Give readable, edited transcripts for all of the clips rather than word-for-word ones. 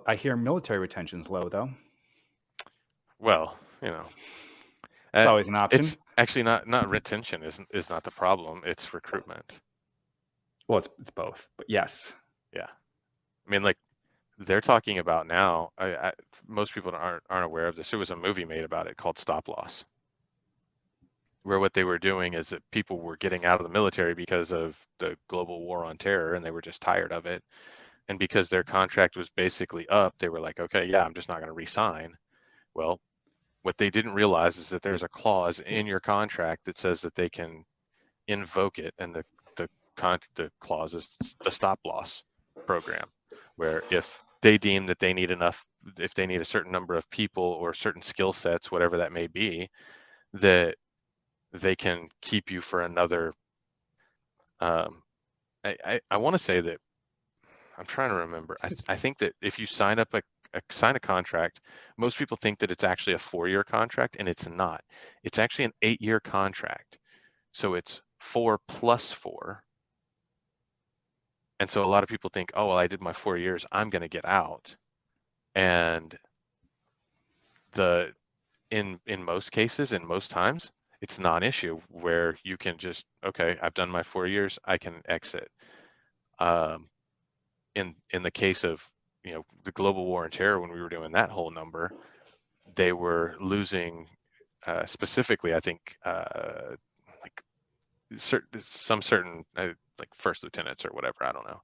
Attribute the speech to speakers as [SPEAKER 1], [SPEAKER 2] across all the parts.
[SPEAKER 1] I hear military retention's low though.
[SPEAKER 2] Well,
[SPEAKER 1] It's
[SPEAKER 2] uh,
[SPEAKER 1] always an option.
[SPEAKER 2] it's actually not retention is not the problem. It's recruitment.
[SPEAKER 1] Well, it's both, but yes.
[SPEAKER 2] Yeah, I mean, like they're talking about now. Most people aren't aware of this. There was a movie made about it called Stop Loss, where what they were doing is that people were getting out of the military because of the global war on terror, and they were just tired of it. And because their contract was basically up, they were like, okay, yeah, I'm just not going to re-sign. Well, what they didn't realize is that there's a clause in your contract that says that they can invoke it, and the clause is the stop loss program, where if they deem that they need enough, if they need a certain number of people or certain skill sets, whatever that may be, that they can keep you for another. Um, I want to say that I'm trying to remember. I think that if you sign a contract, most people think that it's actually a 4-year contract, and it's not. It's actually an 8-year contract. So it's 4 plus 4. And so a lot of people think, oh, well, I did my 4 years, I'm going to get out. And the in most cases, in most times, it's non-issue where you can just, okay, I've done my 4 years, I can exit. Um, in the case of the global war on terror, when we were doing that whole number, they were losing specifically, I think, like certain like first lieutenants or whatever. I don't know.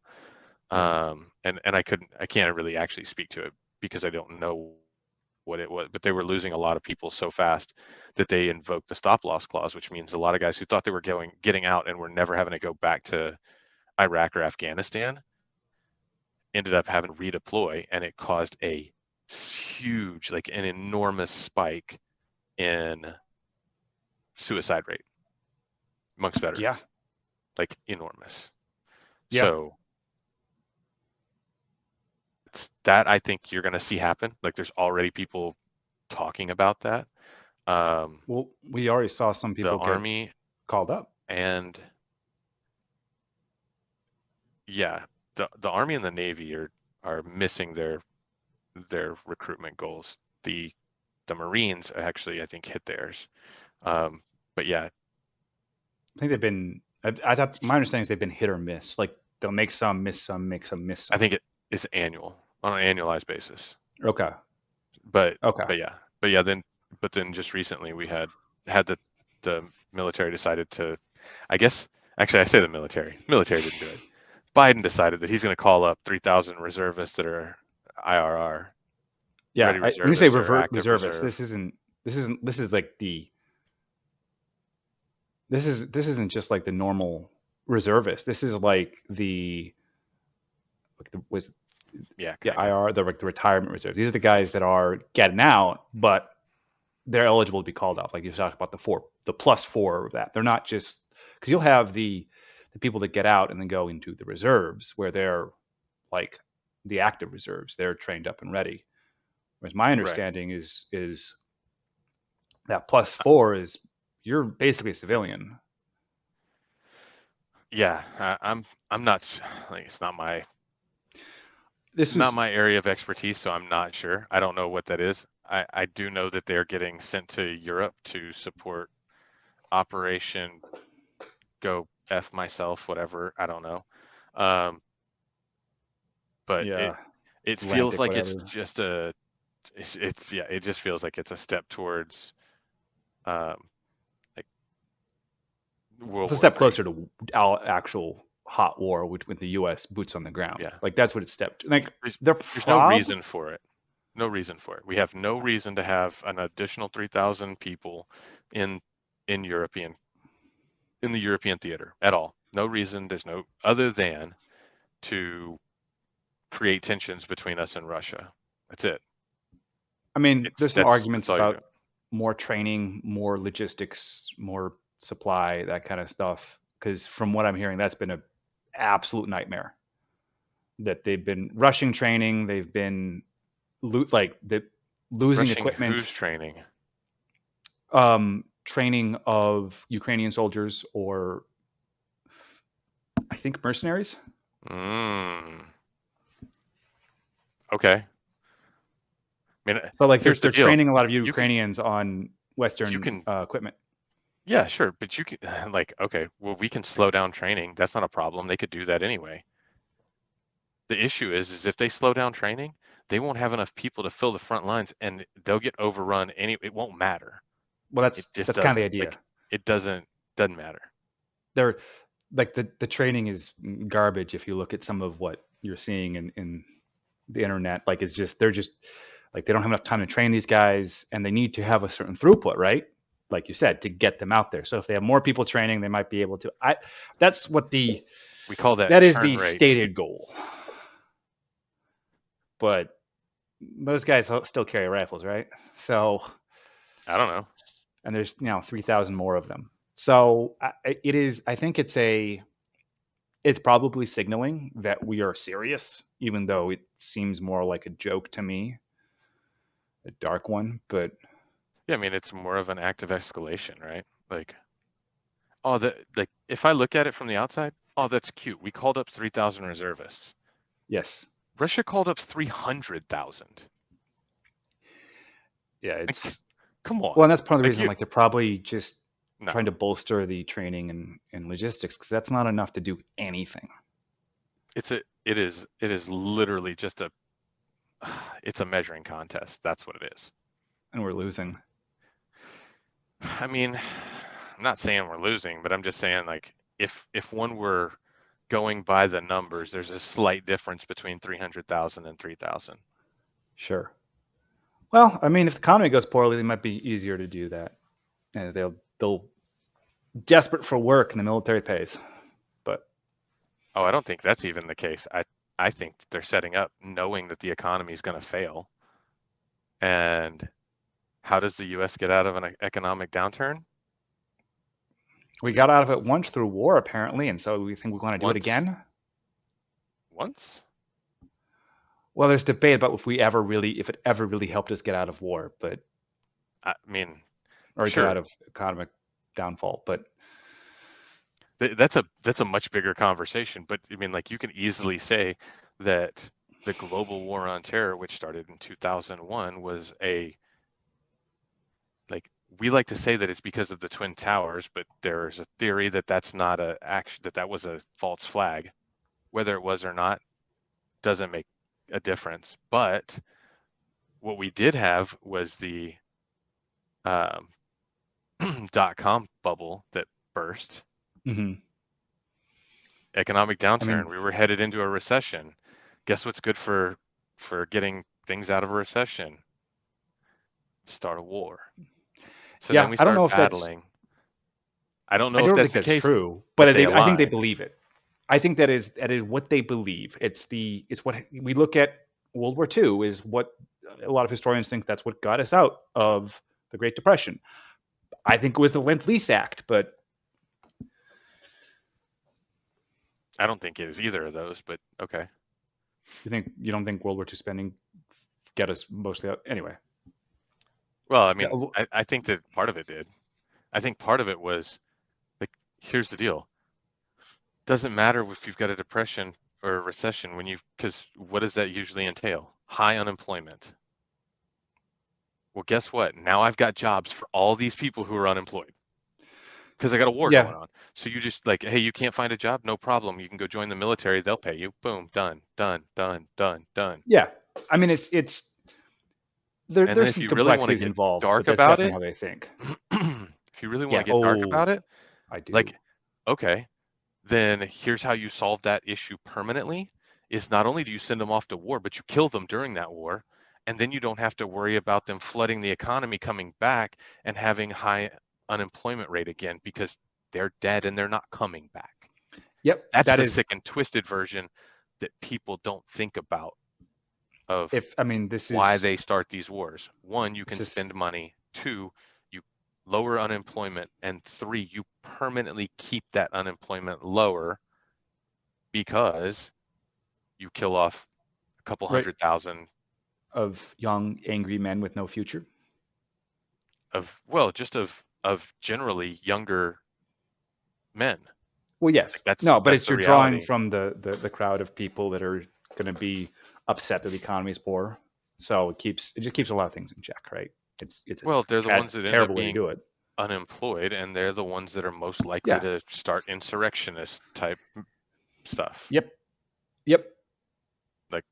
[SPEAKER 1] Yeah.
[SPEAKER 2] And I can't really actually speak to it because I don't know what it was, but they were losing a lot of people so fast that they invoked the stop loss clause, which means a lot of guys who thought they were getting out and were never having to go back to Iraq or Afghanistan ended up having to redeploy, and it caused a huge, like an enormous spike in suicide rate amongst
[SPEAKER 1] Yeah.
[SPEAKER 2] veterans, like enormous.
[SPEAKER 1] Yeah.
[SPEAKER 2] So it's that I think you're going to see happen. Like there's already people talking about that. Um,
[SPEAKER 1] Well, we already saw some
[SPEAKER 2] the
[SPEAKER 1] people get
[SPEAKER 2] Army
[SPEAKER 1] called up.
[SPEAKER 2] and yeah, the Army and the Navy are missing their recruitment goals. The Marines actually I think hit theirs. Um, but yeah,
[SPEAKER 1] I think they've been. I thought my understanding is they've been hit or miss. Like they'll make some, miss some, make some, miss
[SPEAKER 2] I
[SPEAKER 1] some.
[SPEAKER 2] think it's annual on an annualized basis.
[SPEAKER 1] Okay.
[SPEAKER 2] But
[SPEAKER 1] Okay.
[SPEAKER 2] but yeah, but then just recently we had the military decided to, I guess, actually I say the military didn't do it. Biden decided that he's going to call up 3,000 reservists that are IRR,
[SPEAKER 1] Yeah.
[SPEAKER 2] ready
[SPEAKER 1] When you say
[SPEAKER 2] reservists or active
[SPEAKER 1] reservists,
[SPEAKER 2] reserve.
[SPEAKER 1] this is like the this isn't just like the normal reservist. This is like the was
[SPEAKER 2] Yeah,
[SPEAKER 1] yeah
[SPEAKER 2] kind of.
[SPEAKER 1] IR the like the retirement reserve. These are the guys that are getting out, but they're eligible to be called off. Like you talked about the plus four of that. They're not just because you'll have the people that get out and then go into the reserves where they're like the active reserves. They're trained up and ready. Whereas my
[SPEAKER 2] Right.
[SPEAKER 1] understanding is that plus four is you're basically a civilian.
[SPEAKER 2] Yeah, I'm not like it's
[SPEAKER 1] This
[SPEAKER 2] not
[SPEAKER 1] was
[SPEAKER 2] my area of expertise, so I'm not sure. I don't know what that is. I do know that they're getting sent to Europe to support Operation Go F myself, whatever. I don't know. Um, but it
[SPEAKER 1] yeah
[SPEAKER 2] it feels
[SPEAKER 1] Atlantic
[SPEAKER 2] like it's
[SPEAKER 1] whatever.
[SPEAKER 2] just it's yeah, it just feels like it's a step towards um like
[SPEAKER 1] It's
[SPEAKER 2] World
[SPEAKER 1] a
[SPEAKER 2] War
[SPEAKER 1] step
[SPEAKER 2] Three.
[SPEAKER 1] closer to our actual hot war with the U.S. boots on the ground.
[SPEAKER 2] Yeah.
[SPEAKER 1] Like that's what it's stepped. Like
[SPEAKER 2] There's
[SPEAKER 1] they're
[SPEAKER 2] there's no
[SPEAKER 1] prob
[SPEAKER 2] reason for it. No reason for it. We have no reason to have an additional 3,000 people in in European in the European theater at all. No reason. There's no other than to create tensions between us and Russia. That's it.
[SPEAKER 1] I mean,
[SPEAKER 2] It's
[SPEAKER 1] there's some
[SPEAKER 2] that's
[SPEAKER 1] arguments
[SPEAKER 2] all you're doing.
[SPEAKER 1] about more training, more logistics, more supply, that kind of stuff. Because from what I'm hearing, that's been a absolute nightmare. That they've been rushing training, they've been like the losing
[SPEAKER 2] Rushing
[SPEAKER 1] equipment,
[SPEAKER 2] who's training?
[SPEAKER 1] training of Ukrainian soldiers or I think mercenaries.
[SPEAKER 2] Mm, okay. I mean,
[SPEAKER 1] So like
[SPEAKER 2] here's the
[SPEAKER 1] they're
[SPEAKER 2] deal.
[SPEAKER 1] training a lot of
[SPEAKER 2] You can,
[SPEAKER 1] Ukrainians on
[SPEAKER 2] you
[SPEAKER 1] Western
[SPEAKER 2] can,
[SPEAKER 1] equipment.
[SPEAKER 2] yeah, sure, but you can, like, okay, well, we can slow down training. That's not a problem. They could do that anyway. The issue is if they slow down training, they won't have enough people to fill the front lines, and they'll get overrun. It won't matter.
[SPEAKER 1] Well,
[SPEAKER 2] It just
[SPEAKER 1] that's kind of the
[SPEAKER 2] doesn't.
[SPEAKER 1] idea.
[SPEAKER 2] Like, it doesn't matter.
[SPEAKER 1] They're like the training is garbage if you look at some of what you're seeing in the internet. Like it's just they're just like they don't have enough time to train these guys, and they need to have a certain throughput, right? Like you said, to get them out there. So if they have more people training, they might be able to. That's what
[SPEAKER 2] We call that
[SPEAKER 1] that is
[SPEAKER 2] churn
[SPEAKER 1] the
[SPEAKER 2] rate.
[SPEAKER 1] stated goal. But those guys still carry rifles, right? So
[SPEAKER 2] I don't know.
[SPEAKER 1] and there's 3,000 more of them. So it is. I think it's probably signaling that we are serious, even though it seems more like a joke to me, a dark one. But
[SPEAKER 2] Yeah, I mean, it's more of an act of escalation, right? Like, oh, like if I look at it from the outside, oh, that's cute. We called up 3,000 reservists.
[SPEAKER 1] yes,
[SPEAKER 2] Russia called up 300,000.
[SPEAKER 1] yeah,
[SPEAKER 2] Like,
[SPEAKER 1] it's
[SPEAKER 2] come on.
[SPEAKER 1] well, and that's part of the
[SPEAKER 2] Like
[SPEAKER 1] reason.
[SPEAKER 2] you,
[SPEAKER 1] Like they're probably just trying
[SPEAKER 2] no.
[SPEAKER 1] to bolster the training and logistics because that's not enough to do anything,
[SPEAKER 2] It is literally just it's a measuring contest. That's what it is.
[SPEAKER 1] and we're losing.
[SPEAKER 2] I mean, I'm not saying we're losing, but I'm just saying like if one were going by the numbers, there's a slight difference between 300,000 and 3,000.
[SPEAKER 1] Sure. Well, I mean, if the economy goes poorly, it might be easier to do that, and they'll desperate for work, and the military pays. But
[SPEAKER 2] Oh, I don't think that's even the case. I think that they're setting up knowing that the economy is going to fail. And how does the US get out of an economic downturn?
[SPEAKER 1] we got out of it once through war, apparently, and so we think we want to do it
[SPEAKER 2] Once,
[SPEAKER 1] again.
[SPEAKER 2] once?
[SPEAKER 1] Well, there's debate about if it ever really helped us get out of war, but
[SPEAKER 2] I mean,
[SPEAKER 1] or get out
[SPEAKER 2] sure.
[SPEAKER 1] of economic downfall. But
[SPEAKER 2] That's a much bigger conversation, but I mean, like you can easily say that the global war on terror, which started in 2001, was like we like to say that it's because of the Twin Towers, but there's a theory that that's not a action, that was a false flag. Whether it was or not doesn't make a difference. But what we did have was the um, .com bubble that burst,
[SPEAKER 1] mm-hmm.
[SPEAKER 2] economic
[SPEAKER 1] I
[SPEAKER 2] downturn.
[SPEAKER 1] mean,
[SPEAKER 2] We were headed into a recession. Guess what's good for getting things out of a recession? Start a war. So then
[SPEAKER 1] yeah,
[SPEAKER 2] we
[SPEAKER 1] I don't know
[SPEAKER 2] start
[SPEAKER 1] if that's
[SPEAKER 2] battling. I don't
[SPEAKER 1] I
[SPEAKER 2] know if
[SPEAKER 1] don't
[SPEAKER 2] that's
[SPEAKER 1] think
[SPEAKER 2] the
[SPEAKER 1] that's
[SPEAKER 2] case,
[SPEAKER 1] true,
[SPEAKER 2] but
[SPEAKER 1] but
[SPEAKER 2] they
[SPEAKER 1] I think they
[SPEAKER 2] align.
[SPEAKER 1] believe it. I think that is what they believe. It's what we look at. World War II is what a lot of historians think that's what got us out of the Great Depression. I think it was the Lend-Lease Act, but
[SPEAKER 2] I don't think it is either of those, but okay.
[SPEAKER 1] you don't think World War II spending get us mostly out anyway?
[SPEAKER 2] Well, I
[SPEAKER 1] Yeah,
[SPEAKER 2] mean, I think that part of it did. I think part of it was like, here's the deal. Doesn't matter if you've got a depression or a recession because what does that usually entail? High unemployment. Well, guess what? Now I've got jobs for all these people who are unemployed because I got a war
[SPEAKER 1] yeah,
[SPEAKER 2] going on. So you just like, hey, you can't find a job? No problem. You can go join the military. They'll pay you. Boom, done, done, done, done, done.
[SPEAKER 1] yeah. I mean, it's
[SPEAKER 2] And then
[SPEAKER 1] there's
[SPEAKER 2] if
[SPEAKER 1] some
[SPEAKER 2] you really want to
[SPEAKER 1] complexities
[SPEAKER 2] get
[SPEAKER 1] involved, but
[SPEAKER 2] dark
[SPEAKER 1] that's
[SPEAKER 2] about
[SPEAKER 1] definitely
[SPEAKER 2] it,
[SPEAKER 1] how they think.
[SPEAKER 2] if you really want
[SPEAKER 1] Yeah.
[SPEAKER 2] to get dark
[SPEAKER 1] Oh,
[SPEAKER 2] about it,
[SPEAKER 1] I do.
[SPEAKER 2] like, okay, then here's how you solve that issue permanently is not only do you send them off to war, but you kill them during that war. And then you don't have to worry about them flooding the economy, coming back and having high unemployment rate again because they're dead and they're not coming back.
[SPEAKER 1] Yep.
[SPEAKER 2] That's
[SPEAKER 1] That
[SPEAKER 2] the
[SPEAKER 1] is
[SPEAKER 2] sick and twisted version that people don't think about of
[SPEAKER 1] if I mean
[SPEAKER 2] why they start these wars. One, you
[SPEAKER 1] this
[SPEAKER 2] can
[SPEAKER 1] is
[SPEAKER 2] spend money. Two, you lower unemployment. And three, you permanently keep that unemployment lower because you kill off a couple
[SPEAKER 1] right
[SPEAKER 2] 100,000
[SPEAKER 1] of young angry men with no future.
[SPEAKER 2] of, well, just of generally younger men.
[SPEAKER 1] Well, yes.
[SPEAKER 2] Like that's
[SPEAKER 1] No, but
[SPEAKER 2] that's
[SPEAKER 1] it's
[SPEAKER 2] the
[SPEAKER 1] you're drawing
[SPEAKER 2] reality.
[SPEAKER 1] from the crowd of people that are going to be upset that the economy is poor. So it just keeps a lot of things in check, right? It's a
[SPEAKER 2] Well, they're the ones that end up
[SPEAKER 1] terrible way to
[SPEAKER 2] being
[SPEAKER 1] do it.
[SPEAKER 2] unemployed, and they're the ones that are most likely
[SPEAKER 1] Yeah.
[SPEAKER 2] to start insurrectionist type stuff.
[SPEAKER 1] Yep. Yep.
[SPEAKER 2] Like,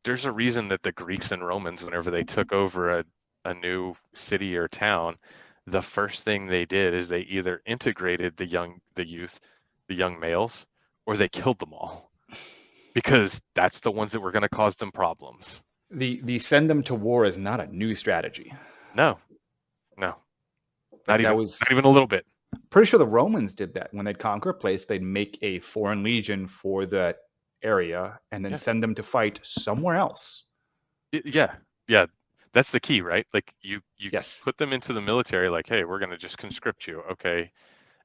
[SPEAKER 2] there's a reason that the Greeks and Romans, whenever they took over a new city or town, the first thing they did is they either integrated the youth, the young males, or they killed them all because that's the ones that were going to cause them problems.
[SPEAKER 1] The send them to war is not a new strategy.
[SPEAKER 2] No, no,
[SPEAKER 1] Like that
[SPEAKER 2] not
[SPEAKER 1] was
[SPEAKER 2] even a little bit.
[SPEAKER 1] pretty sure the Romans did that when they'd conquer a place. They'd make a foreign legion for that area and then
[SPEAKER 2] Yeah,
[SPEAKER 1] send them to fight somewhere else.
[SPEAKER 2] yeah, yeah. That's the key, right? Like you
[SPEAKER 1] Yes.
[SPEAKER 2] put them into the military, like, hey, we're going to just conscript you, okay?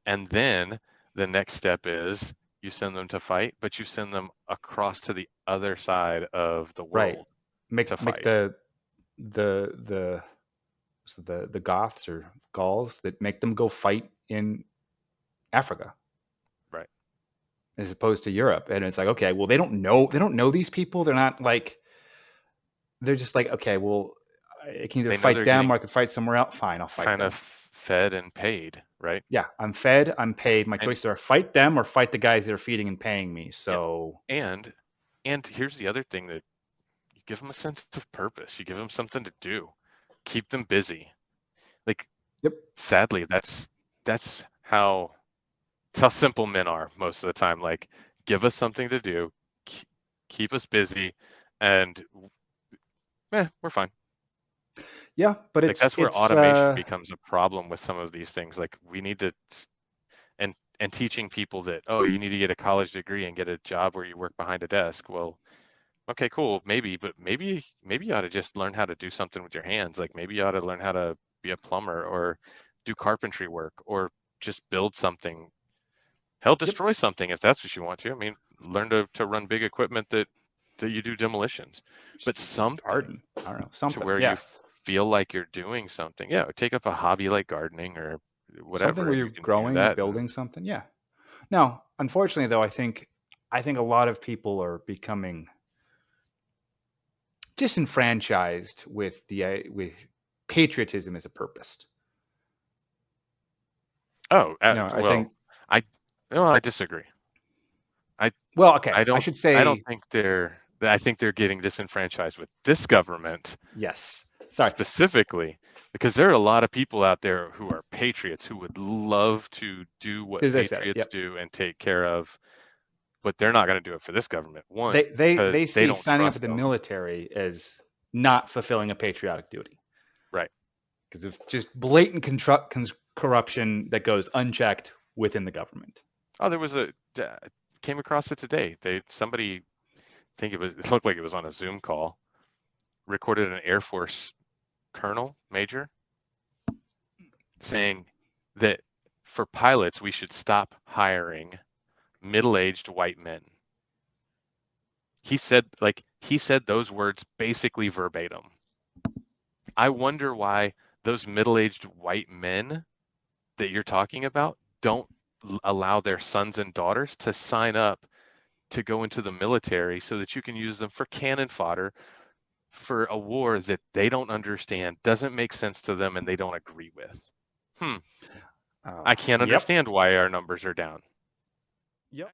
[SPEAKER 2] And then the next step is you send them to fight, but you send them across to the other side of the
[SPEAKER 1] Right.
[SPEAKER 2] world to
[SPEAKER 1] Make
[SPEAKER 2] fight.
[SPEAKER 1] the so the Goths or Gauls that make them go fight in Africa
[SPEAKER 2] Right.
[SPEAKER 1] as opposed to Europe. And it's like, okay, well they don't know these people. They're not like they're just like, okay, well I can either
[SPEAKER 2] They know
[SPEAKER 1] fight
[SPEAKER 2] they're
[SPEAKER 1] them or
[SPEAKER 2] getting
[SPEAKER 1] I can fight somewhere else. Fine, I'll fight
[SPEAKER 2] kind of
[SPEAKER 1] them.
[SPEAKER 2] fed and paid, right?
[SPEAKER 1] Yeah, I'm fed, I'm paid. My
[SPEAKER 2] And
[SPEAKER 1] choices are fight them or fight the guys that are feeding and paying me.
[SPEAKER 2] yeah,
[SPEAKER 1] So,
[SPEAKER 2] and and here's the other thing that you give them a sense of purpose. You give them something to do. Keep them busy. Like,
[SPEAKER 1] yep,
[SPEAKER 2] sadly, that's how it's how simple men are most of the time. Like, give us something to do, keep us busy, and we're fine.
[SPEAKER 1] yeah, but
[SPEAKER 2] Like, that's where
[SPEAKER 1] it's
[SPEAKER 2] automation becomes a problem with some of these things. Like, we need to, and teaching people that, oh, you need to get a college degree and get a job where you work behind a desk. Well, okay, cool, maybe, but maybe you ought to just learn how to do something with your hands. Like, maybe you ought to learn how to be a plumber or do carpentry work or just build something. Hell,
[SPEAKER 1] yep,
[SPEAKER 2] destroy something if that's what you want to. I mean, learn to run big equipment that you do demolitions, but
[SPEAKER 1] just
[SPEAKER 2] something
[SPEAKER 1] garden. I don't know,
[SPEAKER 2] to
[SPEAKER 1] something.
[SPEAKER 2] where you
[SPEAKER 1] Yeah,
[SPEAKER 2] feel like you're doing something. Yeah, take up a hobby like gardening or
[SPEAKER 1] something
[SPEAKER 2] whatever,
[SPEAKER 1] where
[SPEAKER 2] and
[SPEAKER 1] you're
[SPEAKER 2] you can do
[SPEAKER 1] growing or
[SPEAKER 2] that. And
[SPEAKER 1] building something. Yeah. Now, unfortunately, though, I think a lot of people are becoming disenfranchised with the with patriotism as a purpose.
[SPEAKER 2] oh,
[SPEAKER 1] I think.
[SPEAKER 2] I no, I disagree. I
[SPEAKER 1] Well, okay,
[SPEAKER 2] I
[SPEAKER 1] I
[SPEAKER 2] don't
[SPEAKER 1] should
[SPEAKER 2] I don't
[SPEAKER 1] say
[SPEAKER 2] think I think they're getting disenfranchised with this government
[SPEAKER 1] yes. Sorry,
[SPEAKER 2] specifically because there are a lot of people out there who are patriots who would love to do what
[SPEAKER 1] as I said it.
[SPEAKER 2] patriots
[SPEAKER 1] Yep.
[SPEAKER 2] do and take care of, but they're not going to do it for this government. One,
[SPEAKER 1] They
[SPEAKER 2] because they
[SPEAKER 1] see
[SPEAKER 2] don't
[SPEAKER 1] signing up for
[SPEAKER 2] trust
[SPEAKER 1] the
[SPEAKER 2] them.
[SPEAKER 1] military as not fulfilling a patriotic duty
[SPEAKER 2] Right.
[SPEAKER 1] because of just blatant corruption that goes unchecked within the government.
[SPEAKER 2] Oh, there was came across it today. Somebody, it looked like it was on a Zoom call, recorded an Air Force colonel, major, saying that for pilots, we should stop hiring middle-aged white men. He said those words basically verbatim. I wonder why those middle-aged white men that you're talking about don't allow their sons and daughters to sign up to go into the military so that you can use them for cannon fodder for a war that they don't understand, doesn't make sense to them, and they don't agree with. Hmm. I can't
[SPEAKER 1] Yep.
[SPEAKER 2] understand why our numbers are down.
[SPEAKER 1] Yep.